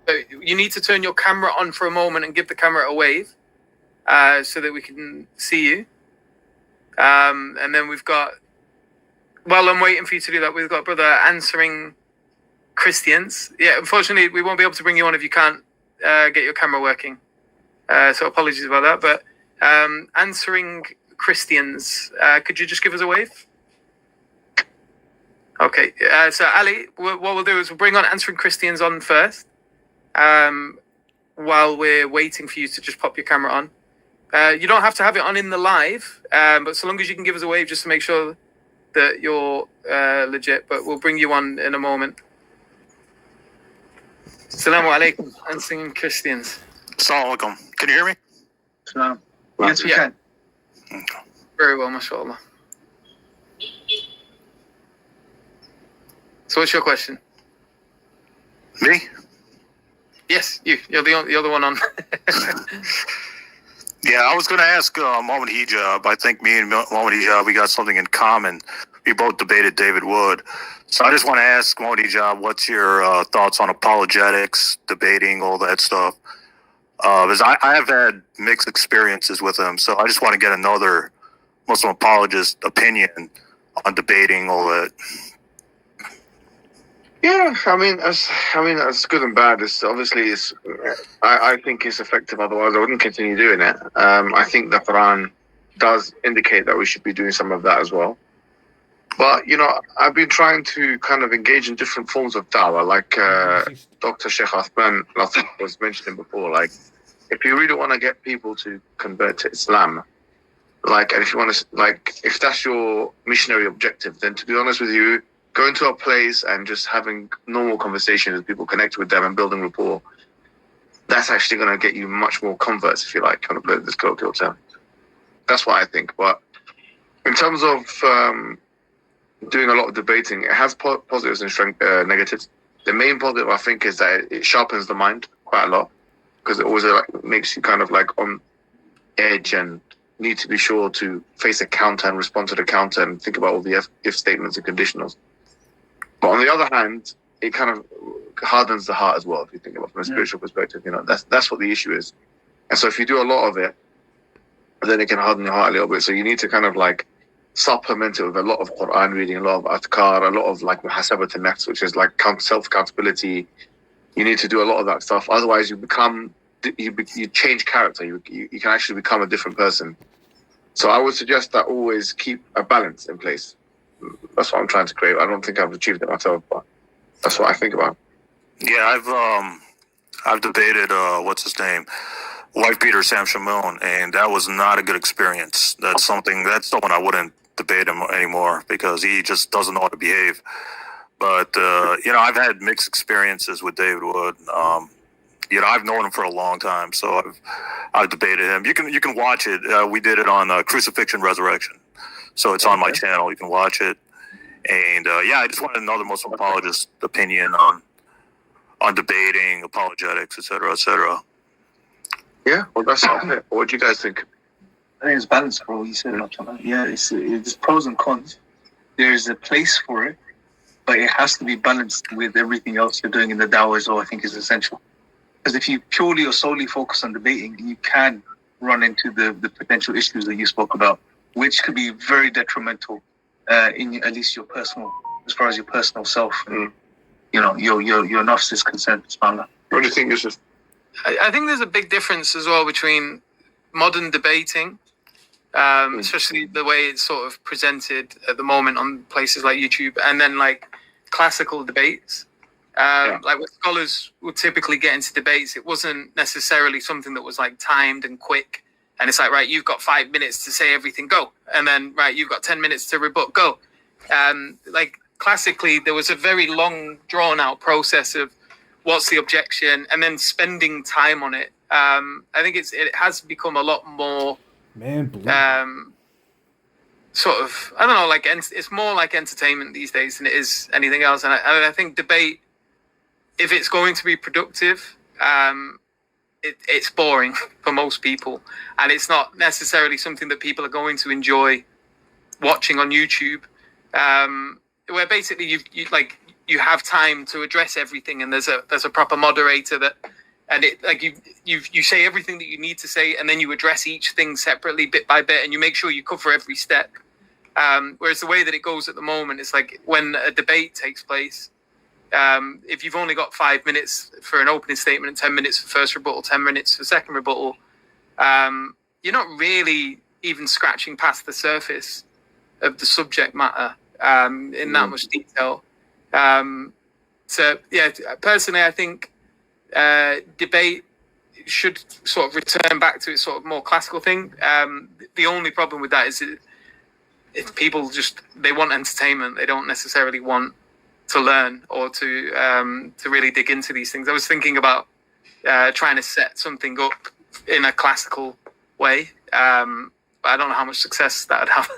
You need to turn your camera on for a moment and give the camera a wave, so that we can see you. And then we've got, while I'm waiting for you to do that, we've got brother answering Christians. Yeah, unfortunately, we won't be able to bring you on if you can't get your camera working. So apologies about that. But answering Christians, could you just give us a wave? Okay. So Ali, what we'll do is we'll bring on answering Christians on first, while we're waiting for you to just pop your camera on. You don't have to have it on in the live, but so long as you can give us a wave just to make sure that you're legit. But we'll bring you on in a moment. Assalamu alaikum, answering Christians. Assalamu alaikum. Can you hear me? Salam. Yes, we can. Okay. Very well, mashallah. So what's your question? Me? Yes, you. You're the other one on. Yeah, I was going to ask Mohammad Hijab. I think me and Mohammad Hijab, we got something in common. We both debated David Wood. So I just want to ask Mohammad Hijab, what's your thoughts on apologetics, debating, all that stuff? Because I have had mixed experiences with him, so I just want to get another Muslim apologist opinion on debating all that. Yeah, I mean, it's good and bad. I think it's effective. Otherwise, I wouldn't continue doing it. I think the Quran does indicate that we should be doing some of that as well. But I've been trying to kind of engage in different forms of dawah, like Dr. Sheikh Athman was mentioning before. Like, if you really want to get people to convert to Islam, and if you want to, if that's your missionary objective, then to be honest with you, going to a place and just having normal conversations with people, connect with them and building rapport, that's actually going to get you much more converts, if you like, kind of put this colloquial term. That's what I think. But in terms of doing a lot of debating, it has positives and negatives. The main positive, I think, is that it sharpens the mind quite a lot, because it always makes you kind of on edge and need to be sure to face a counter and respond to the counter and think about all the if statements and conditionals. But on the other hand, it kind of hardens the heart as well, if you think about it from a spiritual perspective. That's what the issue is. And so if you do a lot of it, then it can harden your heart a little bit. So you need to kind of supplement it with a lot of Quran reading, a lot of adhkar, a lot of muhasabat al-nafs, which is self-accountability. You need to do a lot of that stuff. Otherwise, you change character. You can actually become a different person. So I would suggest that always keep a balance in place. That's what I'm trying to create. I don't think I've achieved it myself, but that's what I think about. Yeah, I've debated what's his name, Wife Beater Sam Shamoun, and that was not a good experience. That's someone I wouldn't debate him anymore, because he just doesn't know how to behave. But I've had mixed experiences with David Wood. I've known him for a long time, so I've debated him. You can watch it. We did it on Crucifixion Resurrection, so it's on my channel. You can watch it. And I just wanted another Muslim apologist opinion on debating, apologetics, etc., etc. Yeah, well, that's it. What do you guys think? I think it's balanced, bro. You said it. Yeah, it's pros and cons. There's a place for it, but it has to be balanced with everything else you're doing in the dawah as well. I think is essential. Because if you purely or solely focus on debating, you can run into the potential issues that you spoke about, which could be very detrimental in at least your personal, as far as your personal self, and, your nafs is concerned. What do you think, Yusuf? I think there's a big difference as well between modern debating, especially the way it's sort of presented at the moment on places like YouTube, and then classical debates. When scholars would typically get into debates, it wasn't necessarily something that was timed and quick. And it's right, you've got 5 minutes to say everything, go. And then, right, you've got 10 minutes to rebut, go. Classically, there was a very long, drawn-out process of what's the objection, and then spending time on it. I think it has become a lot more, sort of, I don't know, it's more like entertainment these days than it is anything else. And I think debate, if it's going to be productive, it's boring for most people, and it's not necessarily something that people are going to enjoy watching on YouTube. Where basically you you have time to address everything, and there's a proper moderator that, and it like you say everything that you need to say, and then you address each thing separately, bit by bit, and you make sure you cover every step. Whereas the way that it goes at the moment, it's like when a debate takes place, if you've only got 5 minutes for an opening statement and 10 minutes for first rebuttal, 10 minutes for second rebuttal, you're not really even scratching past the surface of the subject matter in that much detail. So yeah, personally, I think debate should sort of return back to its sort of more classical thing. The only problem with that is if people they want entertainment, they don't necessarily want to learn or to really dig into these things. I was thinking about trying to set something up in a classical way. But I don't know how much success that would have.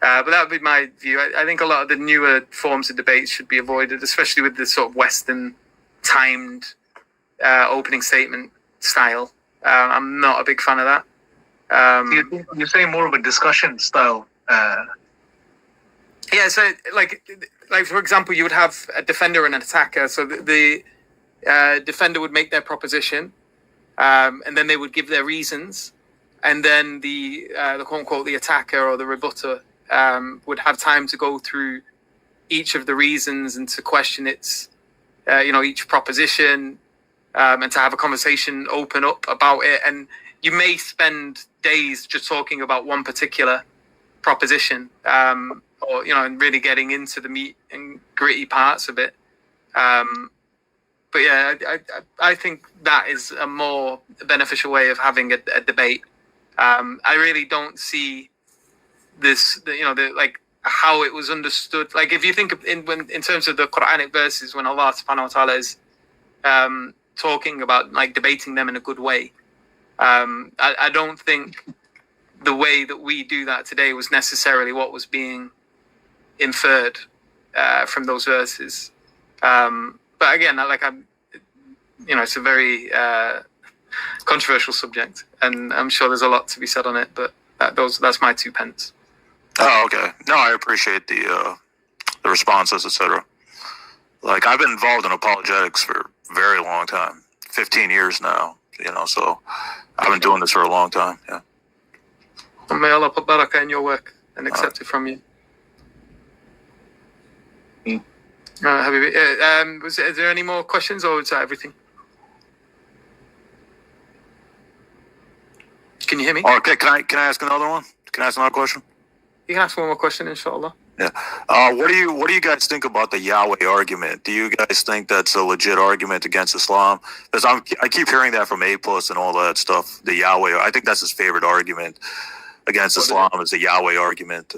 But that would be my view. I think a lot of the newer forms of debates should be avoided, especially with the sort of Western timed opening statement style. I'm not a big fan of that. You're saying more of a discussion style. Yeah, so like for example, you would have a defender and an attacker. So the defender would make their proposition, and then they would give their reasons, and then the quote unquote the attacker or the rebutter would have time to go through each of the reasons and to question its each proposition, and to have a conversation open up about it. And you may spend days just talking about one particular proposition, or and really getting into the meat and gritty parts of it. But yeah, I think that is a more beneficial way of having a debate. I really don't see this, how it was understood. Like if you think of in terms of the Quranic verses, when Allah Subhanahu wa Taala is talking about like debating them in a good way, I don't think the way that we do that today was necessarily what was being inferred from those verses. But again, it's a very controversial subject, and I'm sure there's a lot to be said on it. But that's my 2 pence. Oh, okay. No, I appreciate the responses, etc. Like I've been involved in apologetics for a very long time, 15 years now. So I've been doing this for a long time. Yeah. And may Allah put barakah in your work and accept it from you. Is there any more questions, or is that everything? Can you hear me? Okay, can I ask another one? Can I ask another question? You can ask one more question, inshallah. Yeah. What do you guys think about the Yahweh argument? Do you guys think that's a legit argument against Islam? Because I keep hearing that from A+ and all that stuff. The Yahweh, I think that's his favorite argument against Islam is the Yahweh argument.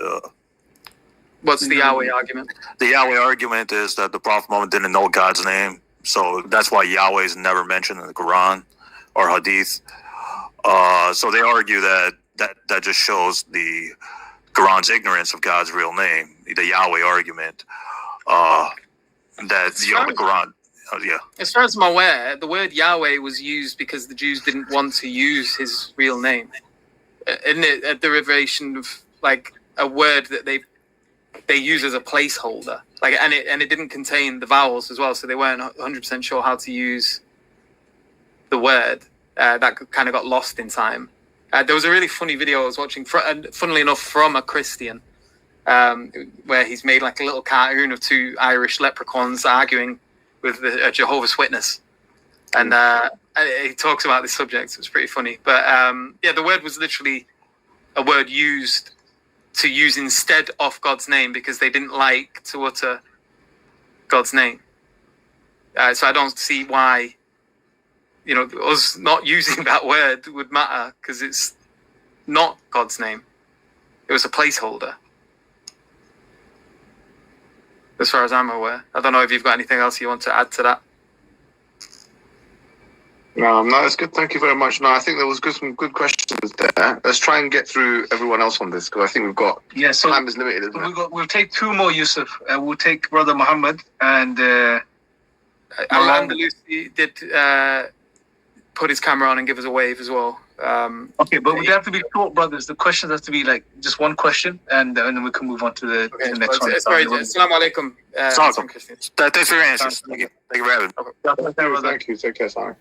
What's the Yahweh argument? The Yahweh argument is that the Prophet Muhammad didn't know God's name, so that's why Yahweh is never mentioned in the Quran or Hadith. So they argue that just shows the Quran's ignorance of God's real name. The Yahweh argument, that the Quran. Yeah. As far as I'm aware, the word Yahweh was used because the Jews didn't want to use his real name. Isn't it a derivation of like a word that they use as a placeholder? Like, and it didn't contain the vowels as well, so they weren't 100% sure how to use the word. That kind of got lost in time. There was a really funny video I was watching, funnily enough, from a Christian, where he's made like a little cartoon of 2 Irish leprechauns arguing with a Jehovah's Witness, and he talks about this subject. It's pretty funny, but the word was literally a word used to use instead of God's name because they didn't like to utter God's name. So I don't see why us not using that word would matter, because it's not God's name. It was a placeholder, as far as I'm aware. I don't know if you've got anything else you want to add to that. No, that's good. Thank you very much. No, I think there was some good questions there. Let's try and get through everyone else on this, because I think we've got time is limited, isn't it? We'll take 2 more, Yusuf. We'll take Brother Muhammad and Al-Andalusi did put his camera on and give us a wave as well. Okay, but we have to be short, brothers. The questions have to be like just one question, and then we can move on to the next one. Sorry, assalamu alaikum. Thanks for your answers. Thank you for having me. Thank you. Take care, Simon.